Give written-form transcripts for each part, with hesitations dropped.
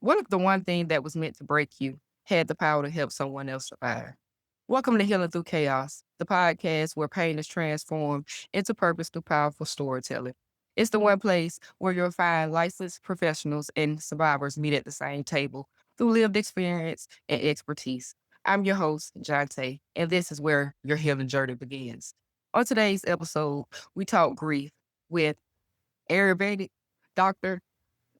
What if the one thing that was meant to break you had the power to help someone else survive? Welcome to Healing Through Chaos, the podcast where pain is transformed into purpose through powerful storytelling. It's the one place where you'll find licensed professionals and survivors meet at the same table through lived experience and expertise. I'm your host, Jonte, and this is where your healing journey begins. On today's episode, we talk grief with Ayurvedic doctor,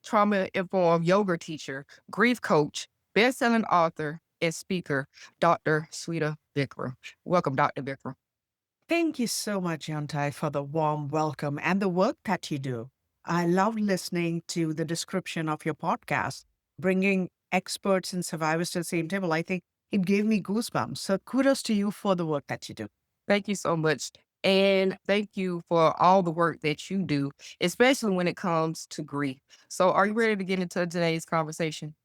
trauma informed yoga teacher, grief coach, best-selling author, and speaker, Dr. Sweta Vikram. Welcome, Dr. Vikram. Thank you so much, Yantai, for the warm welcome and the work that you do. I love listening to the description of your podcast, bringing experts and survivors to the same table. I think it gave me goosebumps. So kudos to you for the work that you do. Thank you so much. And thank you for all the work that you do, especially when it comes to grief. So, are you ready to get into today's conversation?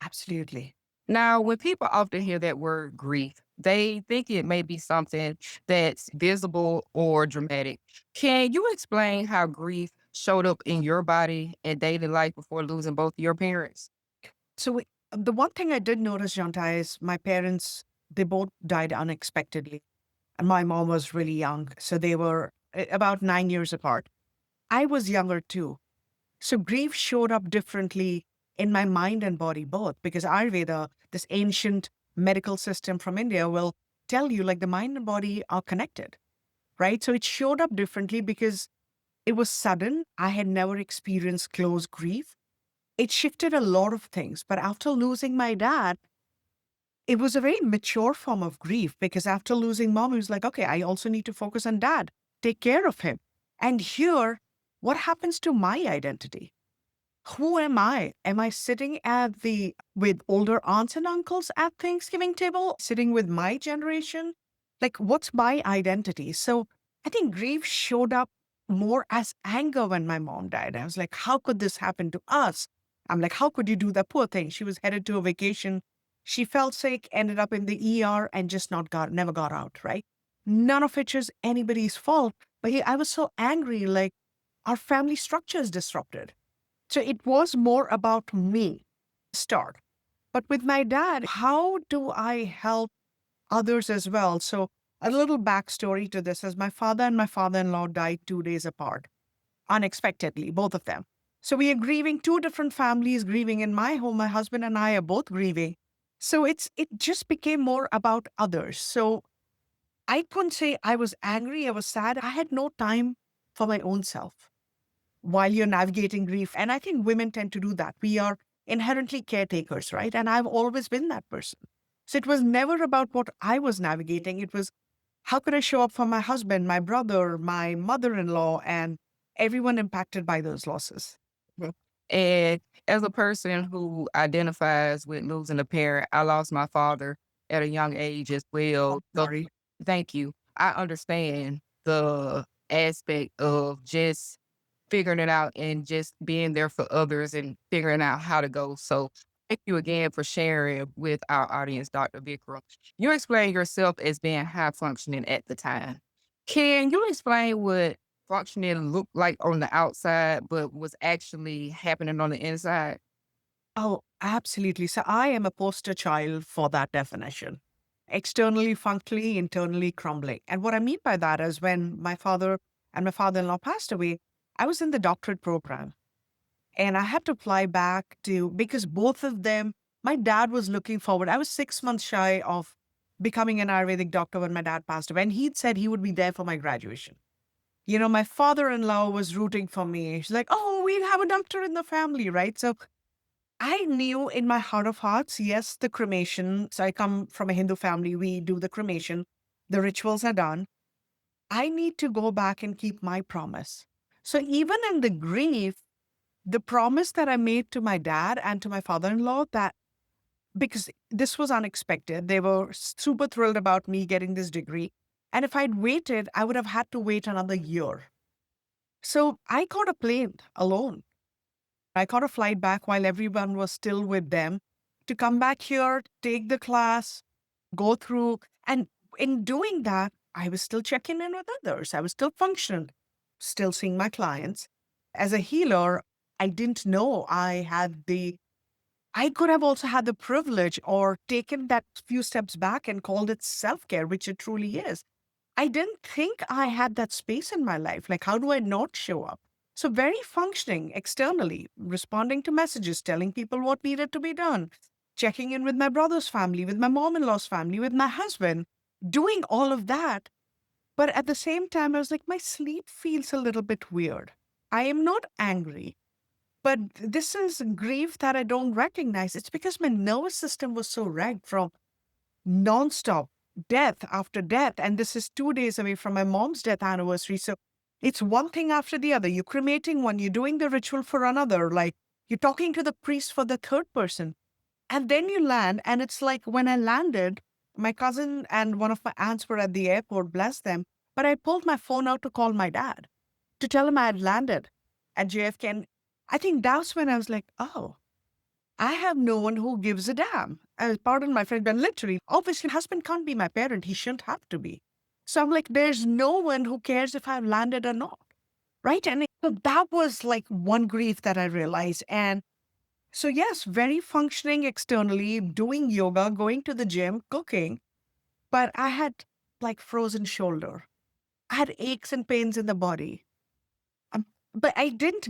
Absolutely. Now, when people often hear that word grief, they think it may be something that's visible or dramatic. Can you explain how grief showed up in your body and daily life before losing both your parents? The one thing I did notice, Yantai, is my parents, they both died unexpectedly. And my mom was really young. So they were about 9 years apart. I was younger too. So grief showed up differently in my mind and body both because Ayurveda, this ancient medical system from India, will tell you like the mind and body are connected, right? So it showed up differently because it was sudden. I had never experienced close grief. It shifted a lot of things. But after losing my dad, it was a very mature form of grief because after losing mom, it was like, okay, I also need to focus on dad, take care of him. And here, what happens to my identity? Who am I? Am I sitting with older aunts and uncles at Thanksgiving table, sitting with my generation? Like, what's my identity? So I think grief showed up more as anger when my mom died. I was like, how could this happen to us? I'm like, how could you do that? Poor thing. She was headed to a vacation. She felt sick, ended up in the ER and just never got out, right? None of it is anybody's fault. But I was so angry, like our family structure is disrupted. So it was more about me start. But with my dad, how do I help others as well? So a little backstory to this is my father and my father-in-law died 2 days apart, unexpectedly, both of them. So we are grieving two different families, grieving in my home. My husband and I are both grieving. So it just became more about others. So I couldn't say I was angry, I was sad. I had no time for my own self while you're navigating grief. And I think women tend to do that. We are inherently caretakers, right? And I've always been that person. So it was never about what I was navigating. It was how could I show up for my husband, my brother, my mother in law, and everyone impacted by those losses. Mhm. And as a person who identifies with losing a parent, I lost my father at a young age as well. I'm So sorry. thank you. I understand the aspect of just figuring it out and just being there for others and figuring out how to go. So thank you again for sharing with our audience, Dr. Vikram. You explained yourself as being high functioning at the time. Can you explain what functioning looked like on the outside, but was actually happening on the inside? Oh, absolutely. So I am a poster child for that definition. Externally functionally, internally crumbling. And what I mean by that is when my father and my father in law passed away, I was in the doctorate program. And I had to fly back to, because both of them, my dad was looking forward. I was 6 months shy of becoming an Ayurvedic doctor when my dad passed away. And he'd said he would be there for my graduation. My father in law was rooting for me. She's like, oh, we'll have a doctor in the family, right? So I knew in my heart of hearts, yes, the cremation. So I come from a Hindu family. We do the cremation, the rituals are done. I need to go back and keep my promise. So even in the grief, the promise that I made to my dad and to my father in law that because this was unexpected, they were super thrilled about me getting this degree. And if I'd waited, I would have had to wait another year. So I caught a plane alone. I caught a flight back while everyone was still with them to come back here, take the class, go through. And in doing that, I was still checking in with others. I was still functioning, still seeing my clients. As a healer, I didn't know I had the I could have also had the privilege or taken that few steps back and called it self care, which it truly is. I didn't think I had that space in my life. Like, how do I not show up? So, very functioning externally, responding to messages, telling people what needed to be done, checking in with my brother's family, with my mom in law's family, with my husband, doing all of that. But at the same time, I was like, my sleep feels a little bit weird. I am not angry, but this is grief that I don't recognize. It's because my nervous system was so wrecked from nonstop death after death. And this is 2 days away from my mom's death anniversary. So it's one thing after the other. You're cremating one, you're doing the ritual for another, like you're talking to the priest for the third person. And then you land, and it's like when I landed, my cousin and one of my aunts were at the airport, bless them. But I pulled my phone out to call my dad to tell him I had landed at JFK. And I think that's when I was like, oh, I have no one who gives a damn. Pardon my French, but literally, obviously, husband can't be my parent. He shouldn't have to be. So I'm like, there's no one who cares if I've landed or not. Right. So that was like one grief that I realized. And so, yes, very functioning externally, doing yoga, going to the gym, cooking. But I had like frozen shoulder. I had aches and pains in the body. Um, but I didn't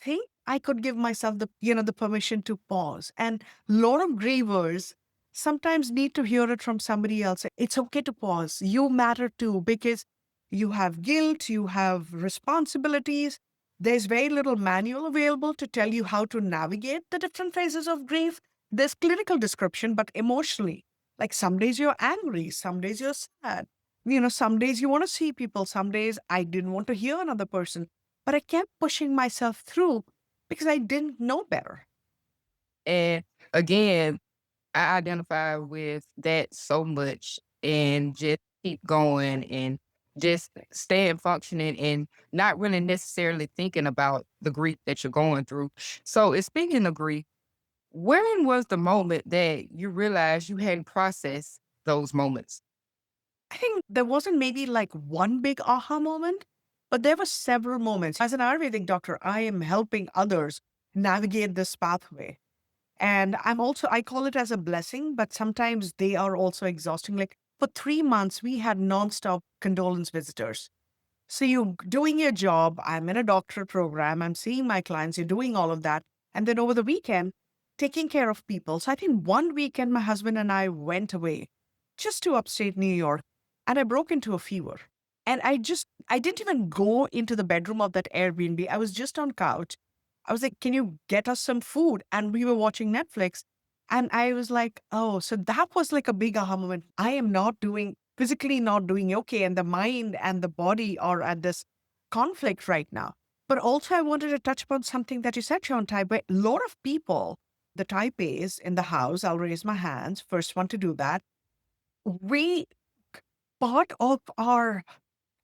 think I could give myself the permission to pause. And a lot of grievers sometimes need to hear it from somebody else. It's okay to pause. You matter too, because you have guilt, you have responsibilities. There's very little manual available to tell you how to navigate the different phases of grief. There's clinical description, but emotionally, like some days you're angry, some days you're sad, some days you want to see people, some days I didn't want to hear another person, but I kept pushing myself through because I didn't know better. And again, I identify with that so much and just keep going and just staying functioning and not really necessarily thinking about the grief that you're going through. So, speaking of grief, when was the moment that you realized you hadn't processed those moments? I think there wasn't maybe like one big aha moment, but there were several moments. As an Ayurvedic doctor, I am helping others navigate this pathway. And I call it as a blessing, but sometimes they are also exhausting. Like for 3 months, we had nonstop condolence visitors. So you're doing your job. I'm in a doctorate program. I'm seeing my clients. You're doing all of that. And then over the weekend, taking care of people. So I think one weekend, my husband and I went away just to upstate New York, and I broke into a fever. And I didn't even go into the bedroom of that Airbnb. I was just on couch. I was like, can you get us some food? And we were watching Netflix. And I was like, oh, so that was like a big aha moment. I am not doing physically not doing okay. And the mind and the body are at this conflict right now. But also, I wanted to touch upon something that you said, Shantai, where a lot of people, the type A's in the house, I'll raise my hands, first one to do that. We, part of our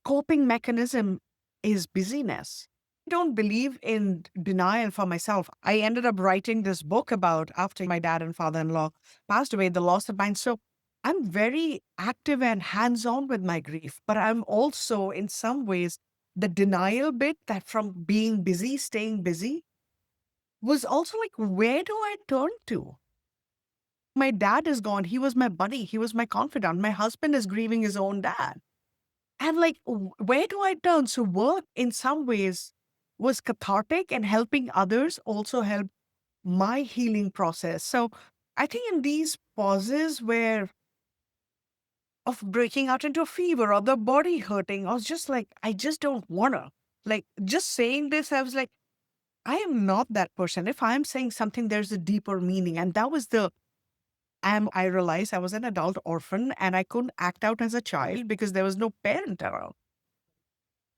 coping mechanism is busyness. I don't believe in denial for myself. I ended up writing this book about after my dad and father in law passed away, the loss of mine. So I'm very active and hands on with my grief, but I'm also, in some ways, the denial bit that from being busy, staying busy was also like, where do I turn to? My dad is gone. He was my buddy. He was my confidant. My husband is grieving his own dad. And like, where do I turn? So work in some ways was cathartic, and helping others also helped my healing process. So I think in these pauses where of breaking out into a fever or the body hurting, I was just like, I just don't wanna. Like just saying this, I was like, I am not that person. If I'm saying something, there's a deeper meaning. And that was I realized I was an adult orphan and I couldn't act out as a child because there was no parent around.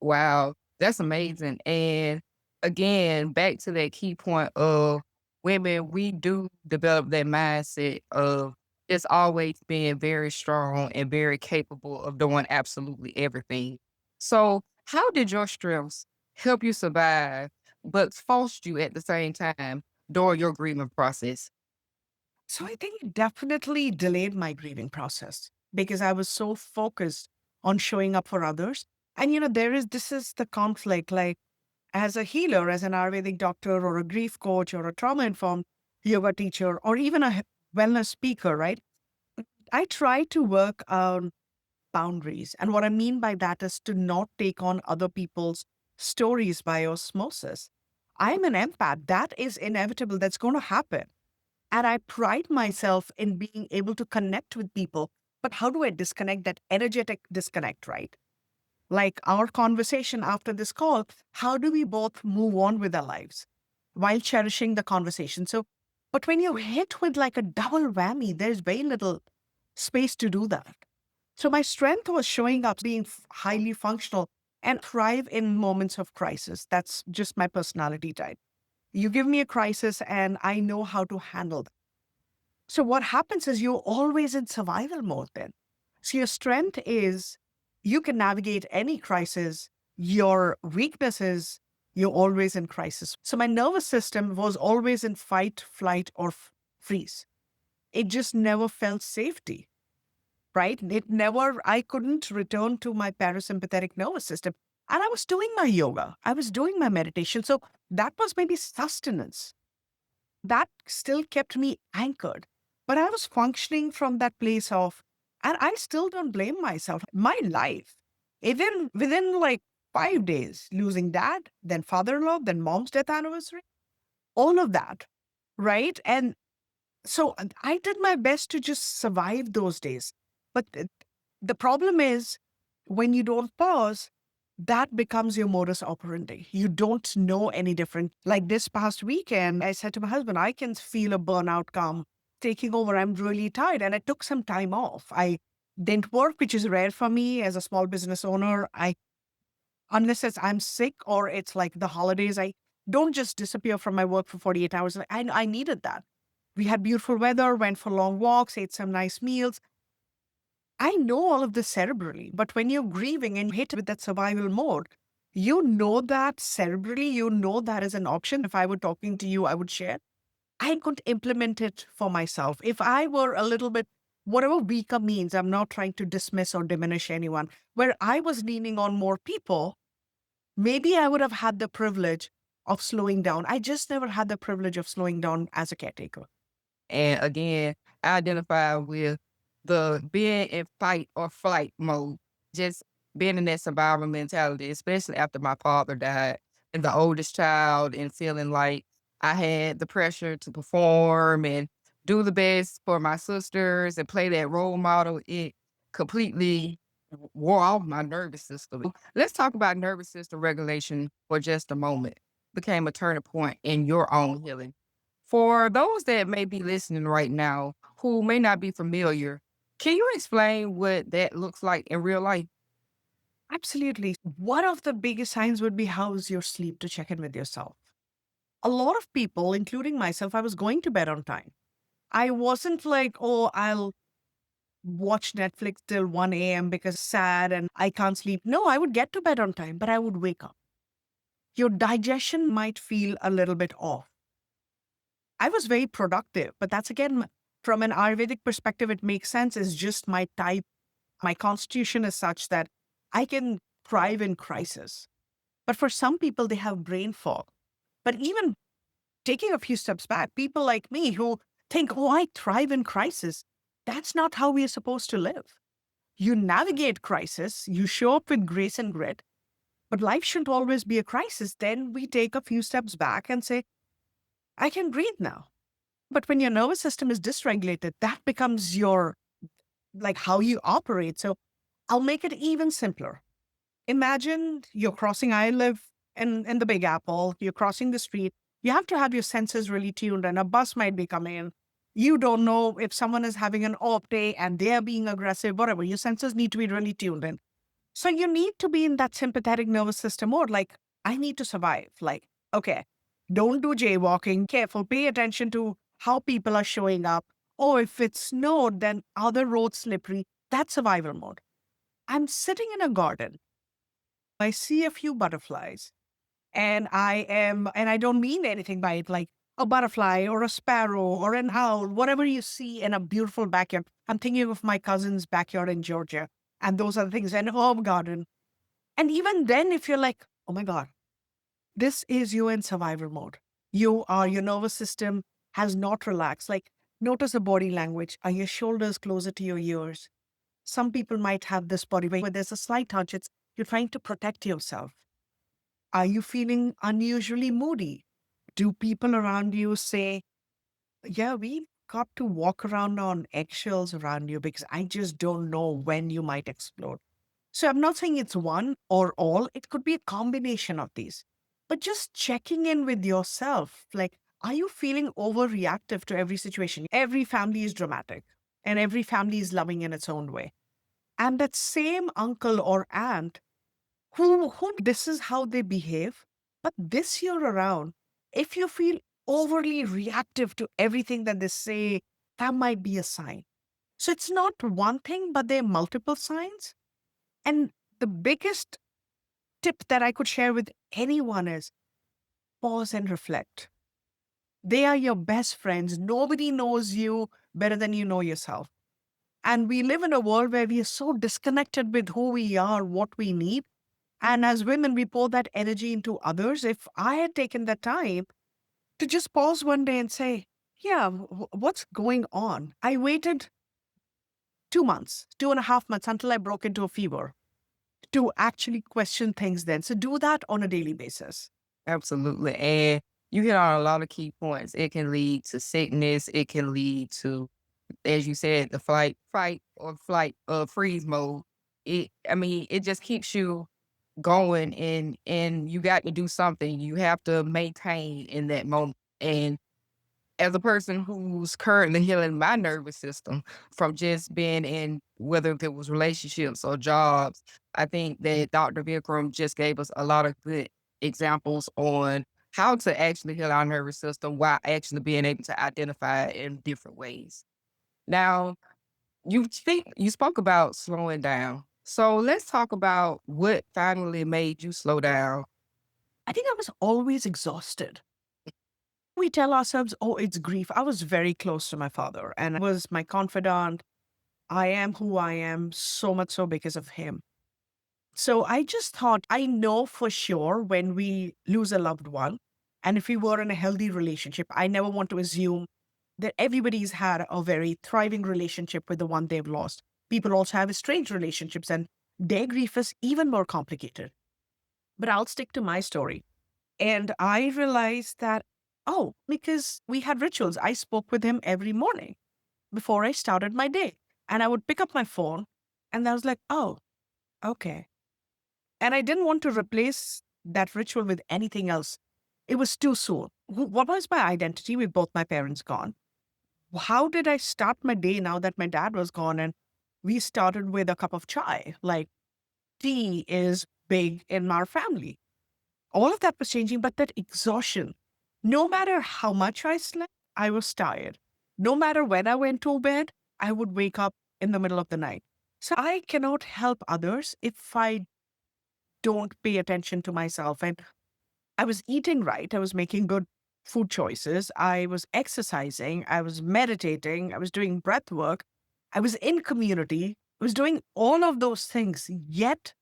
Wow, that's amazing. And again, back to that key point of women, we do develop that mindset of just always being very strong and very capable of doing absolutely everything. So, how did your strengths help you survive, but forced you at the same time during your grieving process? So I think it definitely delayed my grieving process because I was so focused on showing up for others. And this is the conflict. Like as a healer, as an Ayurvedic doctor or a grief coach or a trauma informed, yoga teacher or even a wellness speaker, right? I try to work on boundaries. And what I mean by that is to not take on other people's stories by osmosis. I'm an empath. That is inevitable. That's going to happen. And I pride myself in being able to connect with people. But how do I disconnect that energetic disconnect, right? Like our conversation after this call, how do we both move on with our lives while cherishing the conversation? So, but when you're hit with like a double whammy, there's very little space to do that. So my strength was showing up, being highly functional and thrive in moments of crisis. That's just my personality type. You give me a crisis and I know how to handle that. So what happens is you're always in survival mode then. So your strength is you can navigate any crisis. Your weakness is you're always in crisis. So my nervous system was always in fight, flight, or freeze. It just never felt safety, right? I couldn't return to my parasympathetic nervous system. And I was doing my yoga, I was doing my meditation. So that was maybe sustenance. That still kept me anchored. But I was functioning from that place of, and I still don't blame myself. My life, even within like 5 days, losing dad, then father in law, then mom's death anniversary, all of that, right? And so I did my best to just survive those days. But the problem is when you don't pause, that becomes your modus operandi. You don't know any different. Like this past weekend, I said to my husband, I can feel a burnout come taking over. I'm really tired. And I took some time off. I didn't work, which is rare for me as a small business owner. Unless I'm sick or it's like the holidays, I don't just disappear from my work for 48 hours. I needed that. We had beautiful weather, went for long walks, ate some nice meals. I know all of this cerebrally, but when you're grieving and hit with that survival mode, you know that cerebrally, you know that is an option. If I were talking to you, I would share. I could implement it for myself. If I were a little bit, whatever weaker means, I'm not trying to dismiss or diminish anyone, where I was leaning on more people, maybe I would have had the privilege of slowing down. I just never had the privilege of slowing down as a caretaker. And again, I identify with the being in fight or flight mode, just being in that survival mentality, especially after my father died and the oldest child and feeling like I had the pressure to perform and do the best for my sisters and play that role model. It completely wore off my nervous system. Let's talk about nervous system regulation for just a moment. Became a turning point in your own healing. For those that may be listening right now who may not be familiar, can you explain what that looks like in real life? Absolutely. One of the biggest signs would be how's your sleep to check in with yourself. A lot of people, including myself, I was going to bed on time. I wasn't like, oh, I'll watch Netflix till 1 a.m. because sad and I can't sleep. No, I would get to bed on time, but I would wake up. Your digestion might feel a little bit off. I was very productive, but that's again, from an Ayurvedic perspective, it makes sense. It's just my type. My constitution is such that I can thrive in crisis. But for some people, they have brain fog. But even taking a few steps back, people like me who think, oh, I thrive in crisis, that's not how we are supposed to live. You navigate crisis, you show up with grace and grit, but life shouldn't always be a crisis. Then we take a few steps back and say, I can breathe now. But when your nervous system is dysregulated, that becomes your, like how you operate. So I'll make it even simpler. Imagine you're crossing, I live in the Big Apple, you're crossing the street. You have to have your senses really tuned, and a bus might be coming in. You don't know if someone is having an off day and they're being aggressive, whatever. Your senses need to be really tuned in. So you need to be in that sympathetic nervous system mode. Like, I need to survive. Like, okay, don't do jaywalking. Careful. Pay attention to how people are showing up. Or if it's snowed, then other roads slippery. That's survival mode. I'm sitting in a garden. I see a few butterflies and I don't mean anything by it, like a butterfly or a sparrow or an owl, whatever you see in a beautiful backyard. I'm thinking of my cousin's backyard in Georgia, and those are the things, an herb garden. And even then, if you're like, oh my God, this is you in survival mode. Your nervous system has not relaxed. Like, notice the body language. Are your shoulders closer to your ears? Some people might have this body where there's a slight hunch. It's you're trying to protect yourself. Are you feeling unusually moody? Do people around you say, yeah, we got to walk around on eggshells around you because I just don't know when you might explode? So I'm not saying it's one or all, it could be a combination of these. But just checking in with yourself, like, are you feeling overreactive to every situation? Every family is dramatic and every family is loving in its own way. And that same uncle or aunt who this is how they behave, but this year around, if you feel overly reactive to everything that they say, that might be a sign. So it's not one thing, but there are multiple signs. And the biggest tip that I could share with anyone is pause and reflect. They are your best friends. Nobody knows you better than you know yourself. And we live in a world where we are so disconnected with who we are, what we need. And as women, we pour that energy into others. If I had taken that time to just pause one day and say, yeah, what's going on? I waited 2 months, 2.5 months until I broke into a fever to actually question things then. So do that on a daily basis. Absolutely. And you hit on a lot of key points. It can lead to sickness. It can lead to, as you said, the flight, freeze mode. It just keeps you going, and you got to do something. You have to maintain in that moment. And as a person who's currently healing my nervous system from just being in, whether it was relationships or jobs, I think that Dr. Vikram just gave us a lot of good examples on how to actually heal our nervous system while actually being able to identify it in different ways. Now, you spoke about slowing down. So let's talk about what finally made you slow down. I think I was always exhausted. We tell ourselves, oh, it's grief. I was very close to my father and was my confidant. I am who I am, so much so because of him. So I just thought, I know for sure when we lose a loved one, and if we were in a healthy relationship, I never want to assume that everybody's had a very thriving relationship with the one they've lost. People also have estranged relationships, and their grief is even more complicated. But I'll stick to my story. And I realized that, oh, because we had rituals, I spoke with him every morning before I started my day. And I would pick up my phone, and I was like, oh, okay. And I didn't want to replace that ritual with anything else. It was too soon. What was my identity with both my parents gone? How did I start my day now that my dad was gone? And we started with a cup of chai. Like, tea is big in our family. All of that was changing, but that exhaustion, no matter how much I slept, I was tired. No matter when I went to bed, I would wake up in the middle of the night. So I cannot help others if I don't pay attention to myself. And I was eating right, I was making good food choices, I was exercising, I was meditating, I was doing breath work, I was in community, I was doing all of those things. Yet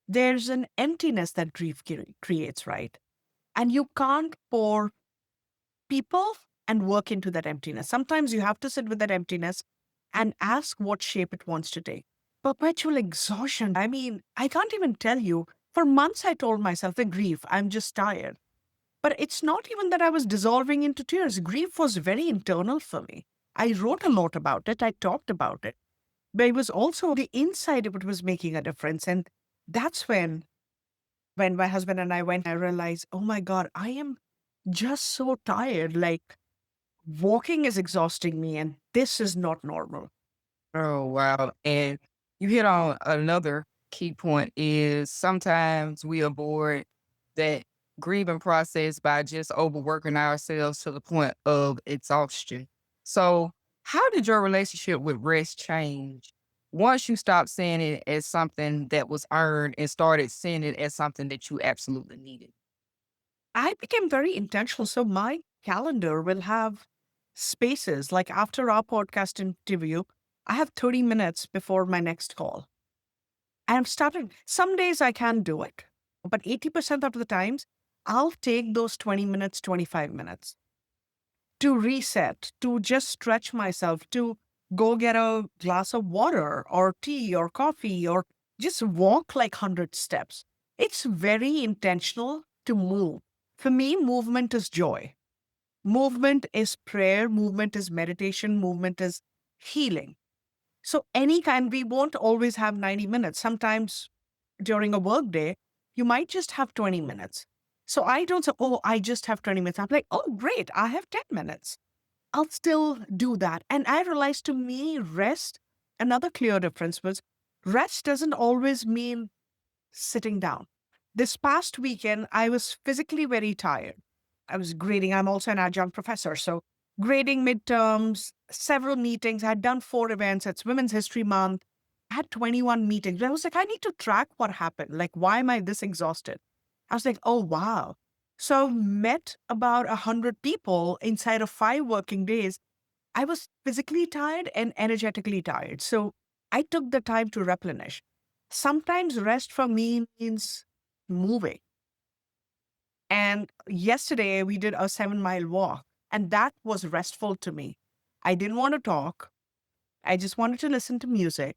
there's an emptiness that grief creates, right? And you can't pour people and work into that emptiness. Sometimes you have to sit with that emptiness and ask what shape it wants to take. Perpetual exhaustion. I mean, I can't even tell you. For months, I told myself the grief, I'm just tired. But it's not even that I was dissolving into tears. Grief was very internal for me. I wrote a lot about it, I talked about it. But it was also the inside of it was making a difference. And that's when my husband and I went, I realized, oh my God, I am just so tired. Like, walking is exhausting me, and this is not normal. Oh, wow. And you hit on another key point is sometimes we avoid that grieving process by just overworking ourselves to the point of exhaustion. So, how did your relationship with rest change once you stopped seeing it as something that was earned and started seeing it as something that you absolutely needed? I became very intentional. So my calendar will have spaces like after our podcast interview, I have 30 minutes before my next call. I'm starting, some days I can do it, but 80% of the times I'll take those 20 minutes, 25 minutes to reset, to just stretch myself, to go get a glass of water or tea or coffee or just walk like 100 steps. It's very intentional to move. For me, movement is joy. Movement is prayer, movement is meditation, movement is healing. So, any kind, we won't always have 90 minutes. Sometimes during a work day, you might just have 20 minutes. So, I don't say, oh, I just have 20 minutes. I'm like, oh, great, I have 10 minutes. I'll still do that. And I realized to me, rest, another clear difference was rest doesn't always mean sitting down. This past weekend, I was physically very tired. I was grading, I'm also an adjunct professor. So, grading midterms, several meetings. I had done 4 events. It's Women's History Month. I had 21 meetings. I was like, I need to track what happened. Like, why am I this exhausted? I was like, oh, wow. So, met about 100 people inside of 5 working days. I was physically tired and energetically tired. So I took the time to replenish. Sometimes rest for me means moving. And yesterday we did a 7 mile walk, and that was restful to me. I didn't want to talk, I just wanted to listen to music.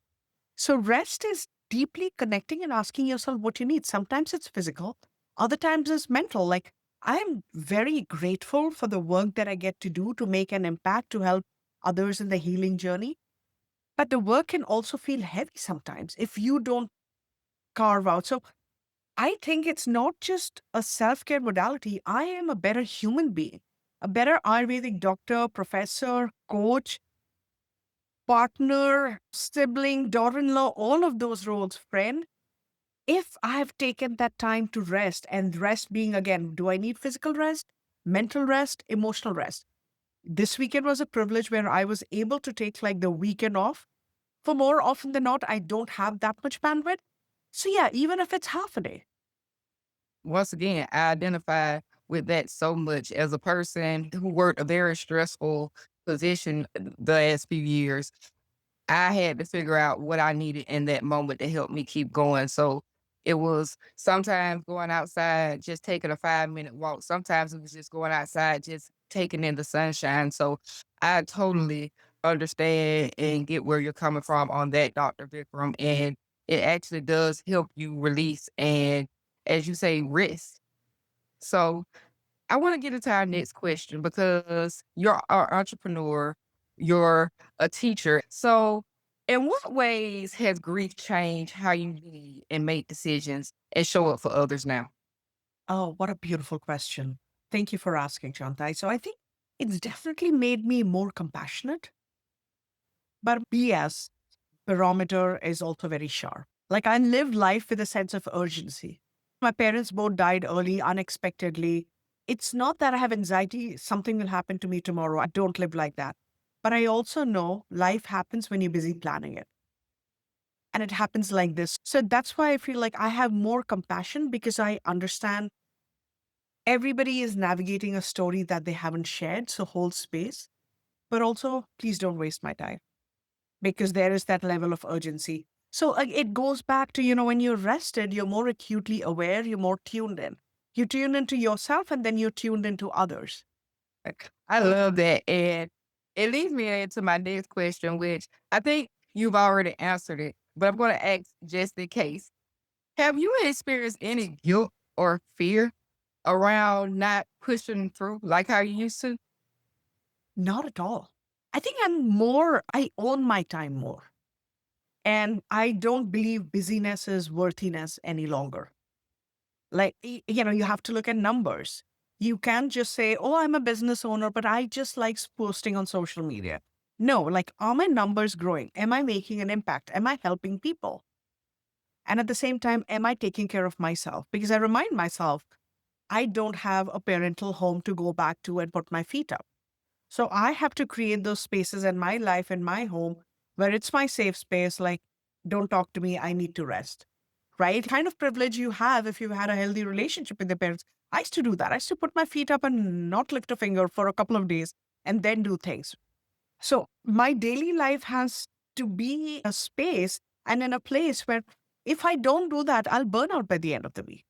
So rest is deeply connecting and asking yourself what you need. Sometimes it's physical, other times it's mental. Like, I'm very grateful for the work that I get to do to make an impact to help others in the healing journey. But the work can also feel heavy sometimes if you don't carve out. So I think it's not just a self care modality. I am a better human being, a better Ayurvedic doctor, professor, coach, partner, sibling, daughter in law, all of those roles, friend. If I have taken that time to rest, and rest being again, do I need physical rest, mental rest, emotional rest? This weekend was a privilege where I was able to take like the weekend off. For more often than not, I don't have that much bandwidth. So, yeah, even if it's half a day. Once again, I identify with that so much as a person who worked a very stressful position the last few years. I had to figure out what I needed in that moment to help me keep going. So it was sometimes going outside, just taking a 5-minute walk. Sometimes it was just going outside, just taking in the sunshine. So I totally understand and get where you're coming from on that, Dr. Vikram. And it actually does help you release and, as you say, rest. So I want to get into our next question because you're an entrepreneur, you're a teacher. So, in what ways has grief changed how you lead and make decisions and show up for others now? Oh, what a beautiful question. Thank you for asking, Shantai. So, I think it's definitely made me more compassionate, but BS barometer is also very sharp. Like, I live life with a sense of urgency. My parents both died early, unexpectedly. It's not that I have anxiety, something will happen to me tomorrow. I don't live like that. But I also know life happens when you're busy planning it. And it happens like this. So that's why I feel like I have more compassion because I understand everybody is navigating a story that they haven't shared. So hold space. But also, please don't waste my time because there is that level of urgency. So it goes back to, when you're rested, you're more acutely aware, you're more tuned in. You tune into yourself and then you're tuned into others. Like, I love that. And it leads me into my next question, which I think you've already answered it, but I'm going to ask just in case. Have you experienced any guilt or fear around not pushing through like how you used to? Not at all. I think I own my time more. And I don't believe busyness is worthiness any longer. Like, you have to look at numbers. You can't just say, oh, I'm a business owner, but I just like posting on social media. No, like, are my numbers growing? Am I making an impact? Am I helping people? And at the same time, am I taking care of myself? Because I remind myself, I don't have a parental home to go back to and put my feet up. So I have to create those spaces in my life, in my home, where it's my safe space. Like, don't talk to me. I need to rest. Right? Kind of privilege you have if you've had a healthy relationship with your parents. I used to do that. I used to put my feet up and not lift a finger for a couple of days and then do things. So my daily life has to be a space and in a place where if I don't do that, I'll burn out by the end of the week.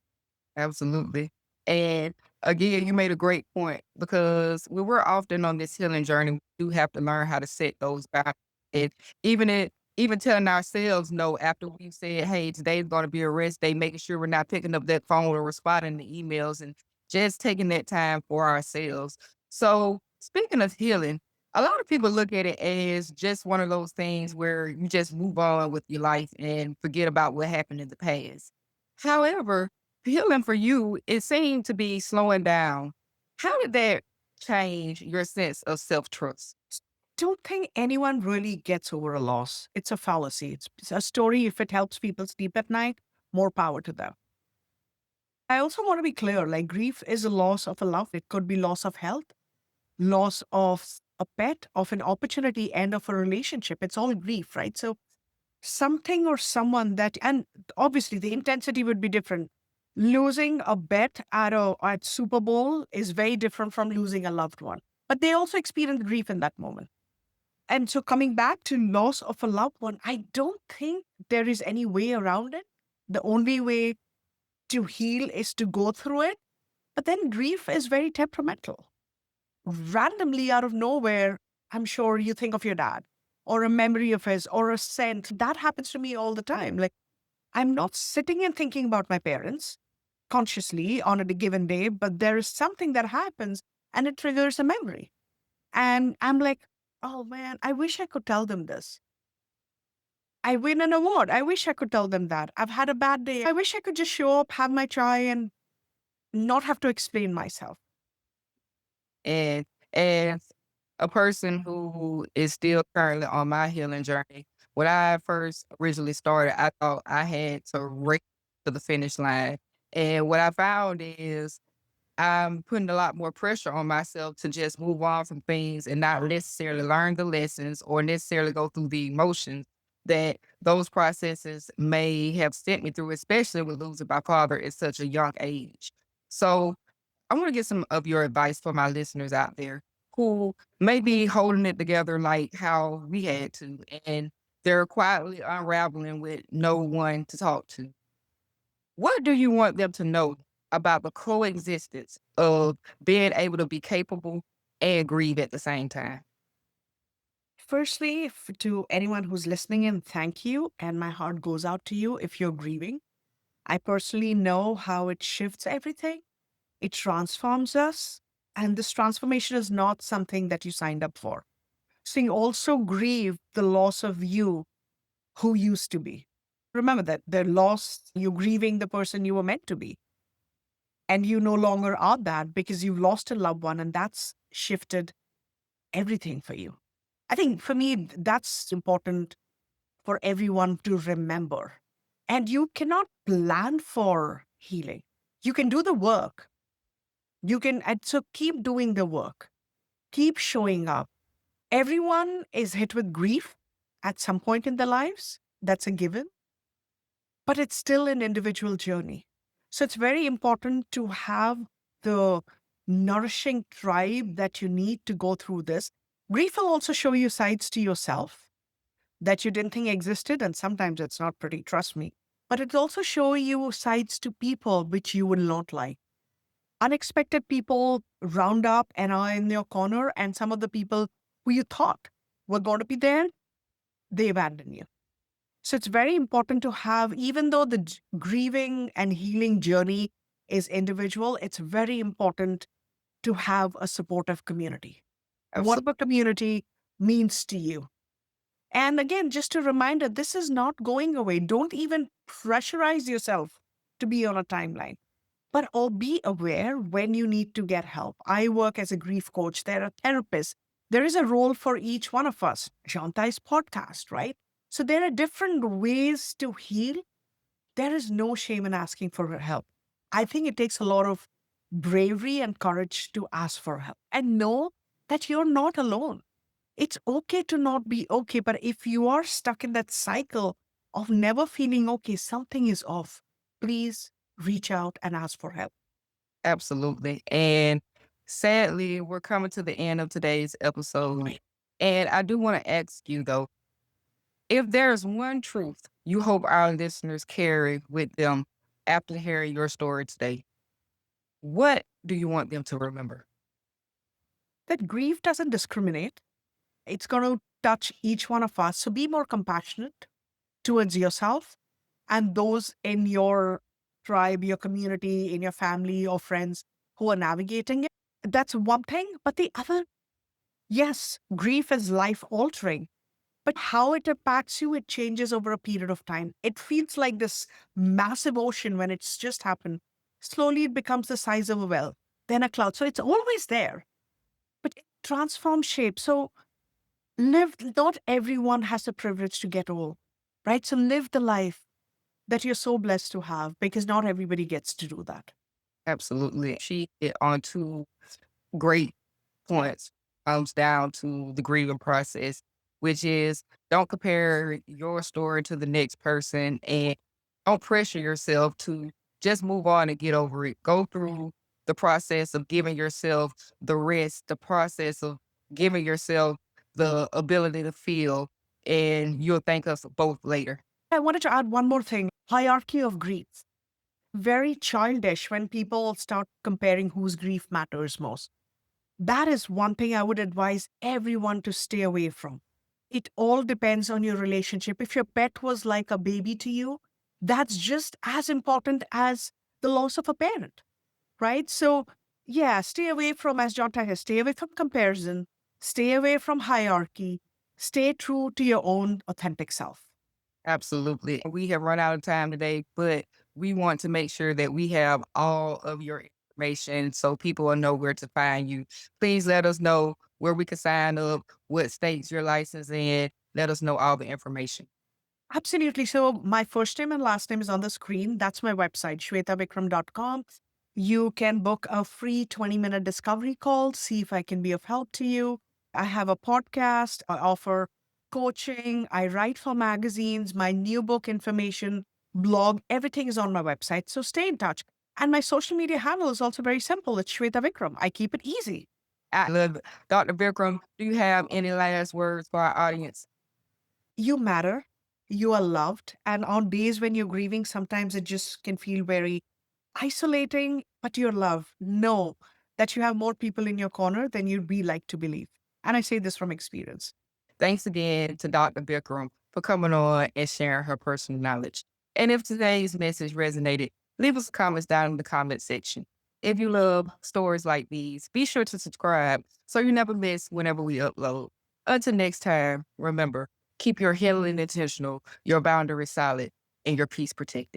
Absolutely. And Again, you made a great point because when we're often on this healing journey, we do have to learn how to set those boundaries. And even telling ourselves no after we've said, hey, today's gonna be a rest day, making sure we're not picking up that phone or responding to emails and just taking that time for ourselves. So speaking of healing, a lot of people look at it as just one of those things where you just move on with your life and forget about what happened in the past. However, healing for you, it seemed to be slowing down. How did that change your sense of self-trust? Don't think anyone really gets over a loss. It's a fallacy. It's a story. If it helps people sleep at night, more power to them. I also want to be clear, like grief is a loss of a love. It could be loss of health, loss of a pet, of an opportunity, end of a relationship. It's all grief, right? So something or someone that, and obviously the intensity would be different. Losing a bet at Super Bowl is very different from losing a loved one, but they also experience grief in that moment. And so coming back to loss of a loved one, I don't think there is any way around it. The only way to heal is to go through it. But then grief is very temperamental. Randomly out of nowhere, I'm sure you think of your dad or a memory of his or a scent. That happens to me all the time. Like I'm not sitting and thinking about my parents consciously on a given day, but there is something that happens and it triggers a memory. And I'm like, oh man, I wish I could tell them this. I win an award. I wish I could tell them that. I've had a bad day. I wish I could just show up, have my chai, and not have to explain myself. And as a person who is still currently on my healing journey, when I first originally started, I thought I had to race to the finish line. And what I found is I'm putting a lot more pressure on myself to just move on from things and not necessarily learn the lessons or necessarily go through the emotions that those processes may have sent me through, especially with losing my father at such a young age. So I want to get some of your advice for my listeners out there who may be holding it together like how we had to, and they're quietly unraveling with no one to talk to. What do you want them to know about the coexistence of being able to be capable and grieve at the same time? Firstly, to anyone who's listening in, thank you. And my heart goes out to you if you're grieving. I personally know how it shifts everything, it transforms us. And this transformation is not something that you signed up for. So you also grieve the loss of you who used to be. Remember that the loss, you're grieving the person you were meant to be. And you no longer are that because you've lost a loved one, and that's shifted everything for you. I think for me, that's important for everyone to remember. And you cannot plan for healing. You can do the work. And so keep doing the work, keep showing up. Everyone is hit with grief at some point in their lives. That's a given, but it's still an individual journey. So it's very important to have the nourishing tribe that you need to go through this. Grief will also show you sides to yourself that you didn't think existed. And sometimes it's not pretty, trust me. But it also show you sides to people which you will not like. Unexpected people round up and are in your corner, and some of the people who you thought were going to be there, they abandon you. So it's very important to have, even though the grieving and healing journey is individual, it's very important to have a supportive community. What Absolutely. a community means to you. And again, just a reminder, this is not going away. Don't even pressurize yourself to be on a timeline, but all be aware when you need to get help. I work as a grief coach. There are therapists. There is a role for each one of us. Shantai's podcast, right? So there are different ways to heal. There is no shame in asking for help. I think it takes a lot of bravery and courage to ask for help and know that you're not alone. It's okay to not be okay, but if you are stuck in that cycle of never feeling okay, something is off. Please reach out and ask for help. Absolutely. And sadly, we're coming to the end of today's episode. And I do want to ask you, though, if there's one truth you hope our listeners carry with them after hearing your story today, What do you want them to remember? That grief doesn't discriminate. It's going to touch each one of us. So be more compassionate towards yourself and those in your tribe, your community, in your family or friends who are navigating it. That's one thing. But the other, yes, grief is life altering. But how it impacts you, it changes over a period of time. It feels like this massive ocean when it's just happened. Slowly, it becomes the size of a well, then a cloud. So it's always there, but it transforms shape. So not everyone has the privilege to get old, right? So live the life that you're so blessed to have because not everybody gets to do that. Absolutely. She hit on two great points. Comes down to the grieving process, which is don't compare your story to the next person and don't pressure yourself to just move on and get over it. Go through the process of giving yourself the rest, the process of giving yourself the ability to feel, and you'll thank us both later. I wanted to add one more thing, hierarchy of grief. Very childish when people start comparing whose grief matters most. That is one thing I would advise everyone to stay away from. It all depends on your relationship. If your pet was like a baby to you, that's just as important as the loss of a parent, right? So, yeah, stay away from, as John Tiger, stay away from comparison, stay away from hierarchy, stay true to your own authentic self. Absolutely. We have run out of time today, but we want to make sure that we have all of your information so people will know where to find you. Please let us know where we can sign up, what states you're licensed in. Let us know all the information. Absolutely. So my first name and last name is on the screen. That's my website, shwetavikram.com. You can book a free 20-minute discovery call, see if I can be of help to you. I have a podcast. I offer coaching. I write for magazines. My new book information, blog, everything is on my website. So stay in touch. And my social media handle is also very simple. It's Sweta Vikram. I keep it easy. I love it. Dr. Vikram, do you have any last words for our audience? You matter. You are loved. And on days when you're grieving, sometimes it just can feel very isolating, but you're loved. Know that you have more people in your corner than you'd be like to believe. And I say this from experience. Thanks again to Dr. Vikram for coming on and sharing her personal knowledge. And if today's message resonated, leave us comments down in the comment section. If you love stories like these, be sure to subscribe so you never miss whenever we upload. Until next time, remember, keep your healing intentional, your boundaries solid, and your peace protected.